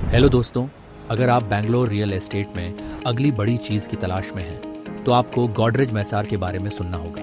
Hello दोस्तों, अगर आप बैंगलोर रियल एस्टेट में अगली बड़ी चीज की तलाश में हैं, तो आपको गोदरेज मैसार के बारे में सुनना होगा।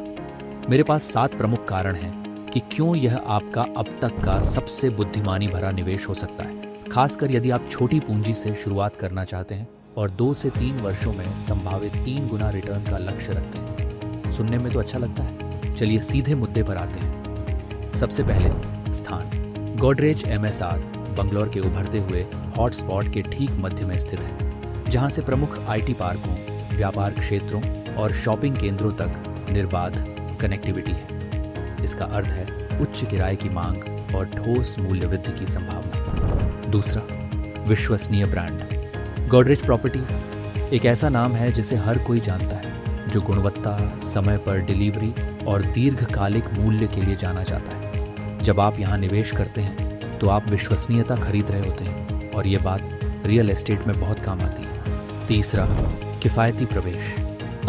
मेरे पास 7 प्रमुख कारण हैं कि क्यों यह आपका अब तक का सबसे बुद्धिमानी भरा निवेश हो सकता है, खासकर यदि आप छोटी पूंजी से शुरुआत करना चाहते हैं और 2 से 3 वर्षों में संभावित 3 गुना रिटर्न का लक्ष्य रखते हैं। सुनने में तो अच्छा लगता है, चलिए सीधे मुद्दे पर आते हैं। सबसे पहले स्थान। गोदरेज एमएसआर बंगलौर के उभरते हुए हॉटस्पॉट के ठीक मध्य में स्थित है, जहां से प्रमुख आईटी पार्कों, व्यापार क्षेत्रों और शॉपिंग केंद्रों तक निर्बाध कनेक्टिविटी है। इसका अर्थ है उच्च किराए की मांग और ठोस मूल्य वृद्धि की संभावना। दूसरा, विश्वसनीय ब्रांड। गोदरेज प्रॉपर्टीज एक ऐसा नाम है जिसे हर कोई जानता है, जो गुणवत्ता, समय पर डिलीवरी और दीर्घकालिक मूल्य के लिए जाना जाता है। जब आप यहां निवेश करते हैं तो आप विश्वसनीयता खरीद रहे होते हैं, और ये बात रियल एस्टेट में बहुत काम आती है। तीसरा, किफ़ायती प्रवेश।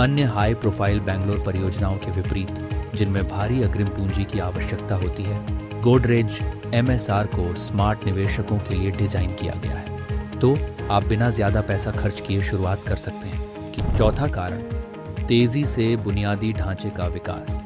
अन्य हाई प्रोफाइल बैंगलोर परियोजनाओं के विपरीत, जिनमें भारी अग्रिम पूंजी की आवश्यकता होती है, गोदरेज एमएसआर को स्मार्ट निवेशकों के लिए डिजाइन किया गया है, तो आप बिना ज्यादा पैसा खर्च किए शुरुआत कर सकते हैं। चौथा कारण, तेजी से बुनियादी ढांचे का विकास।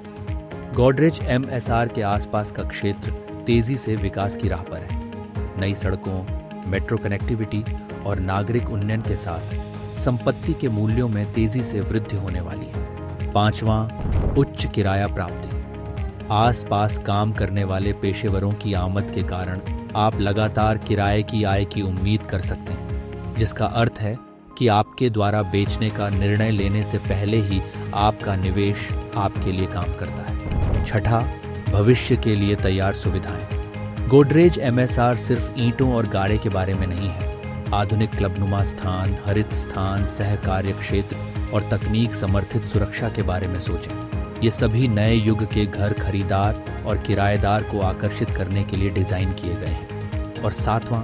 गोदरेज एमएसआर के आसपास का क्षेत्र तेजी से विकास की राह पर है। नई सड़कों, मेट्रो कनेक्टिविटी और नागरिक उन्नयन के साथ संपत्ति के मूल्यों में तेजी से वृद्धि होने वाली है। पांचवां, उच्च किराया प्राप्ति। आसपास काम करने वाले पेशेवरों की आमद के कारण आप लगातार किराए की आय की उम्मीद कर सकते हैं, जिसका अर्थ है कि आपके द्वारा बेचने का निर्णय लेने से पहले ही आपका निवेश आपके लिए काम करता है। छठा, भविष्य के लिए तैयार सुविधाएं। गोदरेज एमएसआर सिर्फ ईंटों और गाड़े के बारे में नहीं है। आधुनिक क्लबनुमा स्थान, हरित स्थान, सहकार्य क्षेत्र और तकनीक समर्थित सुरक्षा के बारे में सोचें। ये सभी नए युग के घर खरीदार और किराएदार को आकर्षित करने के लिए डिजाइन किए गए हैं। और सातवां,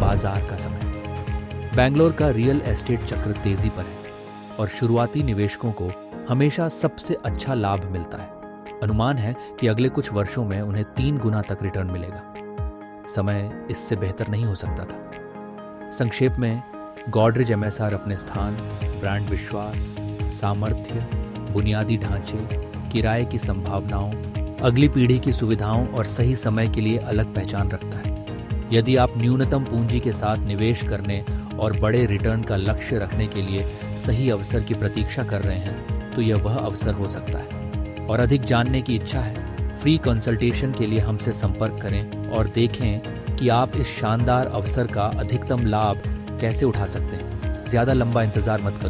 बाजार का समय। बैंगलोर का रियल एस्टेट चक्र तेजी पर है और शुरुआती निवेशकों को हमेशा सबसे अच्छा लाभ मिलता है। अनुमान है कि अगले कुछ वर्षों में उन्हें 3 गुना तक रिटर्न मिलेगा। समय इससे बेहतर नहीं हो सकता था। संक्षेप में, गोदरेज एमएसआर अपने स्थान, ब्रांड विश्वास, सामर्थ्य, बुनियादी ढांचे, किराए की संभावनाओं, अगली पीढ़ी की सुविधाओं और सही समय के लिए अलग पहचान रखता है। यदि आप न्यूनतम पूंजी के साथ निवेश करने और बड़े रिटर्न का लक्ष्य रखने के लिए सही अवसर की प्रतीक्षा कर रहे हैं, तो यह वह अवसर हो सकता है। और अधिक जानने की इच्छा है, फ्री कंसल्टेशन के लिए हमसे संपर्क करें और देखें कि आप इस शानदार अवसर का अधिकतम लाभ कैसे उठा सकते हैं। ज्यादा लंबा इंतजार मत करें।